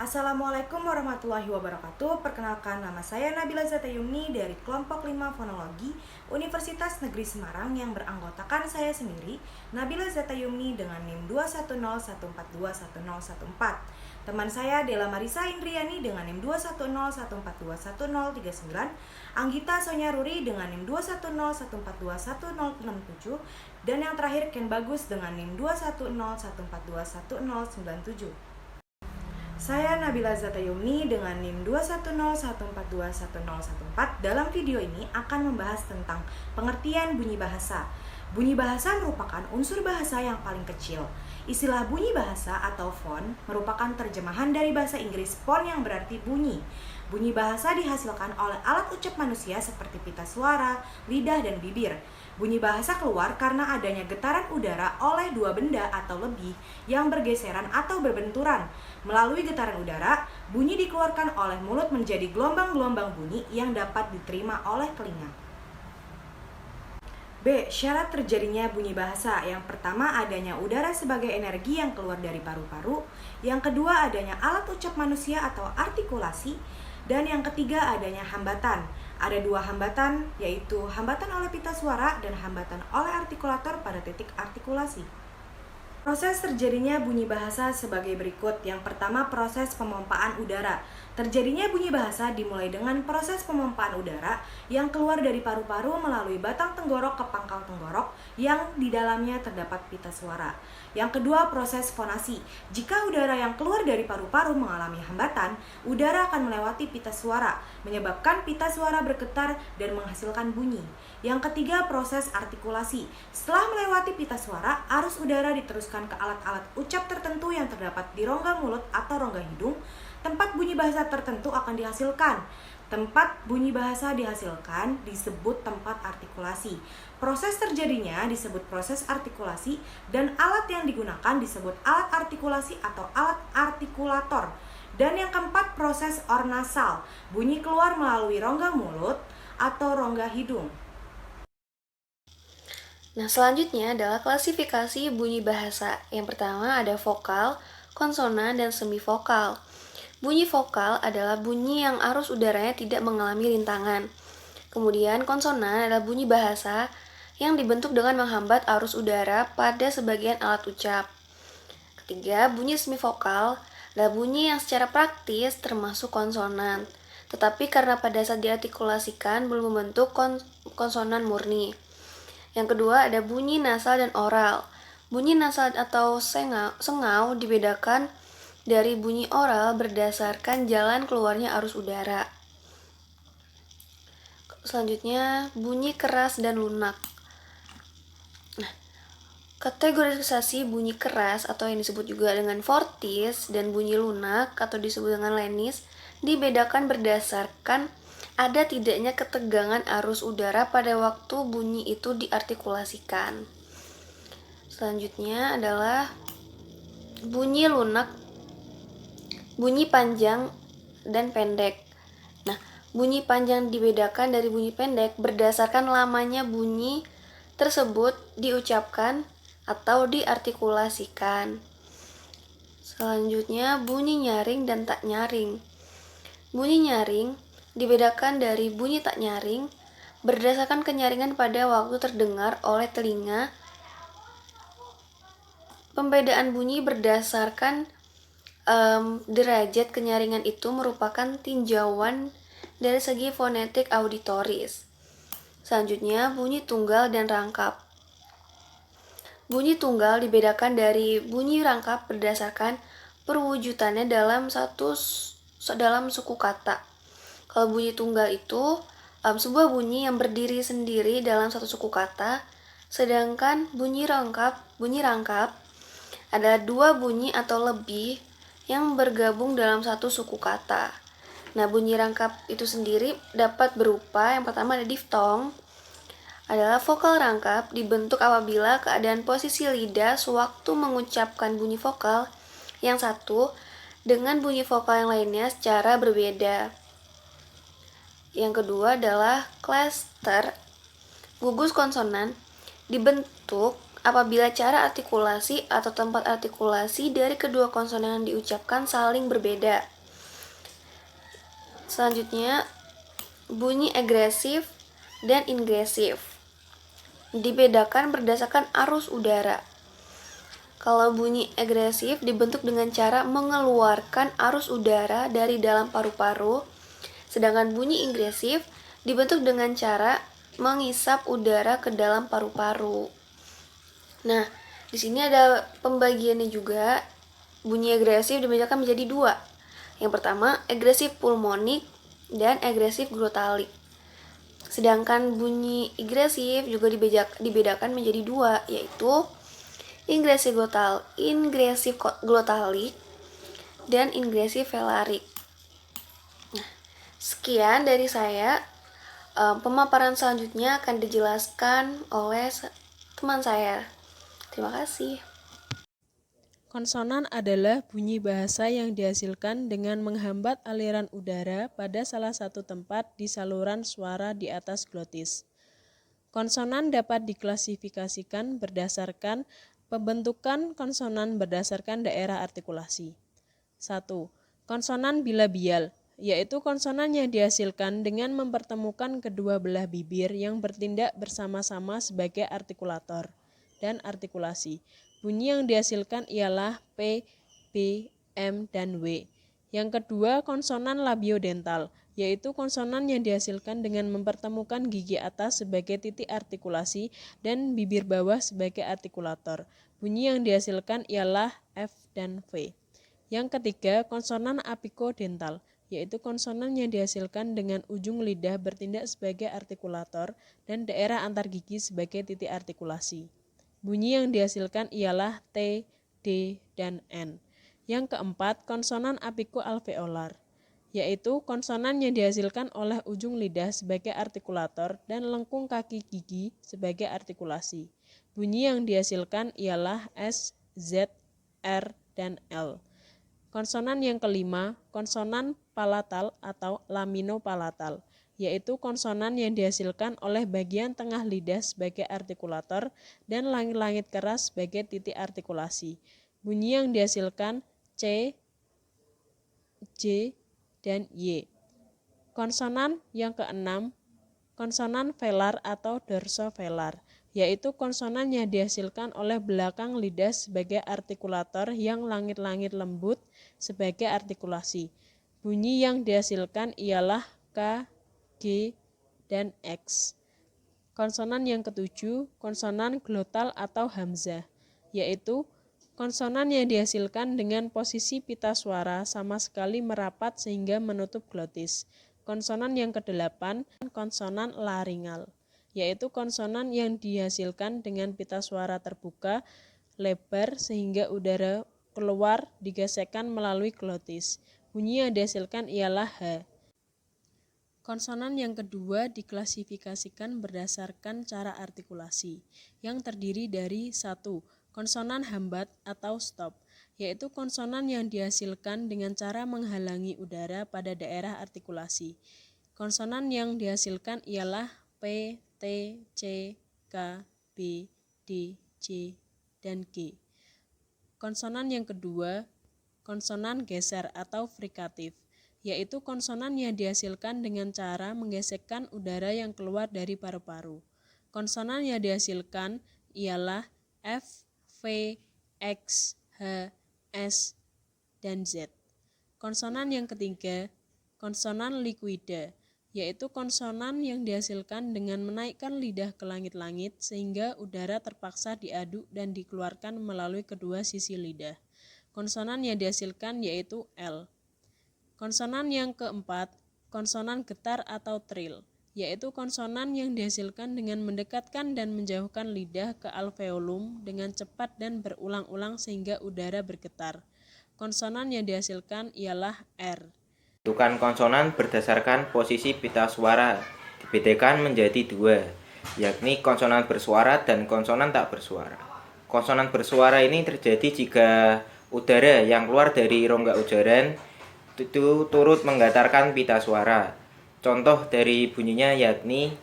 Assalamualaikum warahmatullahi wabarakatuh. Perkenalkan, nama saya Nabila Zatayumni dari kelompok 5 Fonologi Universitas Negeri Semarang yang beranggotakan saya sendiri, Nabila Zatayumni dengan NIM 21014210114. Teman saya Dela Marisa Indriani dengan NIM 21014211039, Anggita Sonyaruri dengan NIM 21014211067, dan yang terakhir Ken Bagus dengan NIM 21014211097. Saya Nabila Zatayumni dengan NIM 21014211014. Dalam video ini akan membahas tentang pengertian bunyi bahasa. Bunyi bahasa merupakan unsur bahasa yang paling kecil. Istilah bunyi bahasa atau font merupakan terjemahan dari bahasa Inggris font yang berarti bunyi. Bunyi bahasa dihasilkan oleh alat ucap manusia seperti pita suara, lidah, dan bibir. Bunyi bahasa keluar karena adanya getaran udara oleh dua benda atau lebih yang bergeseran atau berbenturan. Melalui getaran udara, bunyi dikeluarkan oleh mulut menjadi gelombang-gelombang bunyi yang dapat diterima oleh telinga. B. Syarat terjadinya bunyi bahasa. Yang pertama, adanya udara sebagai energi yang keluar dari paru-paru. Yang kedua, adanya alat ucap manusia atau artikulasi. Dan yang ketiga, adanya hambatan. Ada dua hambatan, yaitu hambatan oleh pita suara dan hambatan oleh artikulator pada titik artikulasi. Proses terjadinya bunyi bahasa sebagai berikut. Yang pertama, proses pemompaan udara. Terjadinya bunyi bahasa dimulai dengan proses pemompaan udara yang keluar dari paru-paru melalui batang tenggorok ke pangkal tenggorok yang di dalamnya terdapat pita suara. Yang kedua, proses fonasi. Jika udara yang keluar dari paru-paru mengalami hambatan, udara akan melewati pita suara, menyebabkan pita suara bergetar dan menghasilkan bunyi. Yang ketiga, proses artikulasi. Setelah melewati pita suara, arus udara diteruskan ke alat-alat ucap tertentu yang terdapat di rongga mulut atau rongga hidung. Tempat bunyi bahasa tertentu akan dihasilkan. Tempat bunyi bahasa dihasilkan disebut tempat artikulasi. Proses terjadinya disebut proses artikulasi dan alat yang digunakan disebut alat artikulasi atau alat artikulator. Dan yang keempat, proses ornasal. Bunyi keluar melalui rongga mulut atau rongga hidung. Nah, selanjutnya adalah klasifikasi bunyi bahasa. Yang pertama ada vokal, konsonan, dan semivokal. Bunyi vokal adalah bunyi yang arus udaranya tidak mengalami rintangan. Kemudian konsonan adalah bunyi bahasa yang dibentuk dengan menghambat arus udara pada sebagian alat ucap. Ketiga, bunyi semivokal adalah bunyi yang secara praktis termasuk konsonan, tetapi karena pada saat diartikulasikan belum membentuk konsonan murni. Yang kedua ada bunyi nasal dan oral. Bunyi nasal atau sengau dibedakan dari bunyi oral berdasarkan jalan keluarnya arus udara. Selanjutnya, bunyi keras dan lunak. Nah, kategorisasi bunyi keras atau yang disebut juga dengan fortis dan bunyi lunak atau disebut dengan lenis dibedakan berdasarkan ada tidaknya ketegangan arus udara pada waktu bunyi itu diartikulasikan. Selanjutnya adalah bunyi lunak, bunyi panjang dan pendek. Nah, bunyi panjang dibedakan dari bunyi pendek berdasarkan lamanya bunyi tersebut diucapkan atau diartikulasikan. Selanjutnya, bunyi nyaring dan tak nyaring. Bunyi nyaring dibedakan dari bunyi tak nyaring berdasarkan kenyaringan pada waktu terdengar oleh telinga. Pembedaan bunyi berdasarkan derajat kenyaringan itu merupakan tinjauan dari segi fonetik auditoris. Selanjutnya, bunyi tunggal dan rangkap. Bunyi tunggal dibedakan dari bunyi rangkap berdasarkan perwujudannya dalam suku kata. Kalau bunyi tunggal itu sebuah bunyi yang berdiri sendiri dalam satu suku kata, sedangkan bunyi rangkap adalah dua bunyi atau lebih yang bergabung dalam satu suku kata. Nah, bunyi rangkap itu sendiri dapat berupa, yang pertama ada diftong, adalah vokal rangkap dibentuk apabila keadaan posisi lidah sewaktu mengucapkan bunyi vokal yang satu dengan bunyi vokal yang lainnya secara berbeda. Yang kedua adalah cluster gugus konsonan dibentuk apabila cara artikulasi atau tempat artikulasi dari kedua konsonan yang diucapkan saling berbeda. Selanjutnya, bunyi agresif dan ingresif dibedakan berdasarkan arus udara. Kalau bunyi agresif dibentuk dengan cara mengeluarkan arus udara dari dalam paru-paru, sedangkan bunyi ingresif dibentuk dengan cara mengisap udara ke dalam paru-paru. Nah, di sini ada pembagiannya juga. Bunyi agresif dibedakan menjadi dua. Yang pertama, agresif pulmonik dan agresif glotalik. Sedangkan bunyi ingresif juga dibedakan menjadi dua, yaitu ingresif glotalik dan ingresif velarik. Nah, sekian dari saya. Pemaparan selanjutnya akan dijelaskan oleh teman saya. Terima kasih. Konsonan adalah bunyi bahasa yang dihasilkan dengan menghambat aliran udara pada salah satu tempat di saluran suara di atas glotis. Konsonan dapat diklasifikasikan berdasarkan pembentukan konsonan berdasarkan daerah artikulasi. 1. Konsonan bilabial, yaitu konsonan yang dihasilkan dengan mempertemukan kedua belah bibir yang bertindak bersama-sama sebagai artikulator dan artikulasi. Bunyi yang dihasilkan ialah P, B, M, dan W. Yang kedua, konsonan labiodental, yaitu konsonan yang dihasilkan dengan mempertemukan gigi atas sebagai titik artikulasi dan bibir bawah sebagai artikulator. Bunyi yang dihasilkan ialah F dan V. Yang ketiga, konsonan apikodental, yaitu konsonan yang dihasilkan dengan ujung lidah bertindak sebagai artikulator dan daerah antar gigi sebagai titik artikulasi. Bunyi yang dihasilkan ialah T, D, dan N. Yang keempat, konsonan apikoalveolar, yaitu konsonan yang dihasilkan oleh ujung lidah sebagai artikulator dan lengkung kaki gigi sebagai artikulasi. Bunyi yang dihasilkan ialah S, Z, R, dan L. Konsonan yang kelima, konsonan palatal atau laminopalatal, yaitu konsonan yang dihasilkan oleh bagian tengah lidah sebagai artikulator dan langit-langit keras sebagai titik artikulasi. Bunyi yang dihasilkan C, J, dan Y. Konsonan yang keenam, konsonan velar atau dorsovelar, yaitu konsonan yang dihasilkan oleh belakang lidah sebagai artikulator yang langit-langit lembut sebagai artikulasi. Bunyi yang dihasilkan ialah K, G, dan X. Konsonan yang ketujuh, konsonan glotal atau hamzah, yaitu konsonan yang dihasilkan dengan posisi pita suara sama sekali merapat sehingga menutup glotis. Konsonan yang kedelapan, konsonan laringal, yaitu konsonan yang dihasilkan dengan pita suara terbuka lebar sehingga udara keluar digesekkan melalui glotis. Bunyi yang dihasilkan ialah H. Konsonan yang kedua diklasifikasikan berdasarkan cara artikulasi, yang terdiri dari 1. Konsonan hambat atau stop, yaitu konsonan yang dihasilkan dengan cara menghalangi udara pada daerah artikulasi. Konsonan yang dihasilkan ialah P, T, C, K, B, D, J, dan G. Konsonan yang kedua, konsonan geser atau frikatif, yaitu konsonan yang dihasilkan dengan cara menggesekkan udara yang keluar dari paru-paru. Konsonan yang dihasilkan ialah F, V, X, H, S, dan Z. Konsonan yang ketiga, konsonan likuida, yaitu konsonan yang dihasilkan dengan menaikkan lidah ke langit-langit sehingga udara terpaksa diaduk dan dikeluarkan melalui kedua sisi lidah. Konsonan yang dihasilkan yaitu L. Konsonan yang keempat, konsonan getar atau trill, yaitu konsonan yang dihasilkan dengan mendekatkan dan menjauhkan lidah ke alveolum dengan cepat dan berulang-ulang sehingga udara bergetar. Konsonan yang dihasilkan ialah R. Bentukan konsonan berdasarkan posisi pita suara dibedakan menjadi dua, yakni konsonan bersuara dan konsonan tak bersuara. Konsonan bersuara ini terjadi jika udara yang keluar dari rongga ujaran itu turut menggetarkan pita suara. Contoh dari bunyinya yakni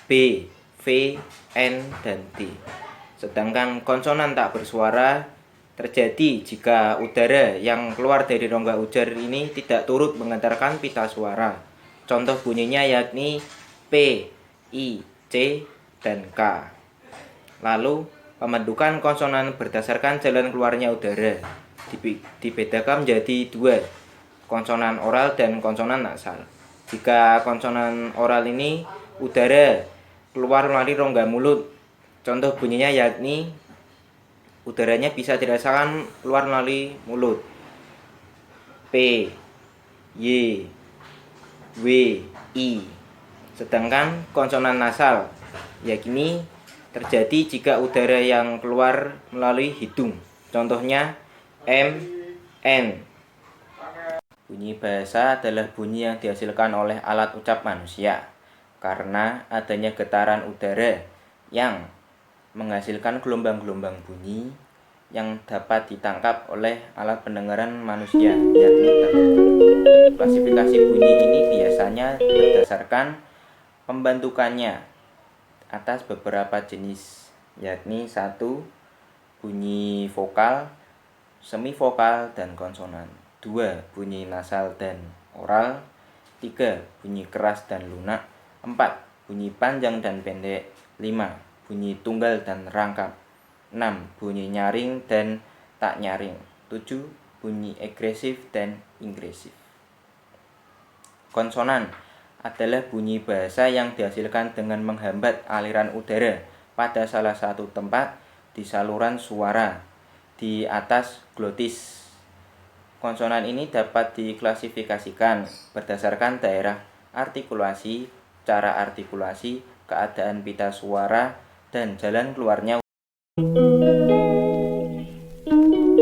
B, V, V, N, dan D. Sedangkan konsonan tak bersuara terjadi jika udara yang keluar dari rongga ujar ini tidak turut mengantarkan pita suara. Contoh bunyinya yakni P, I, C, dan K. Lalu, pembentukan konsonan berdasarkan jalan keluarnya udara dibedakan menjadi dua, konsonan oral dan konsonan nasal. Jika konsonan oral ini udara keluar melalui rongga mulut, contoh bunyinya yakni udaranya bisa dirasakan keluar melalui mulut. P, Y, W, I. Sedangkan konsonan nasal yakni terjadi jika udara yang keluar melalui hidung. Contohnya M, N. Bunyi bahasa adalah bunyi yang dihasilkan oleh alat ucap manusia karena adanya getaran udara yang menghasilkan gelombang-gelombang bunyi yang dapat ditangkap oleh alat pendengaran manusia, yakni telinga. Klasifikasi bunyi ini biasanya berdasarkan pembentukannya atas beberapa jenis, yakni 1. Bunyi vokal, semivokal, dan konsonan. 2. Bunyi nasal dan oral. 3. Bunyi keras dan lunak. 4. Bunyi panjang dan pendek. 5. Bunyi tunggal dan rangkap. 6. Bunyi nyaring dan tak nyaring. 7. Bunyi agresif dan ingresif. Konsonan adalah bunyi bahasa yang dihasilkan dengan menghambat aliran udara pada salah satu tempat di saluran suara di atas glotis. Konsonan ini dapat diklasifikasikan berdasarkan daerah artikulasi, cara artikulasi, keadaan pita suara, dan jalan keluarnya.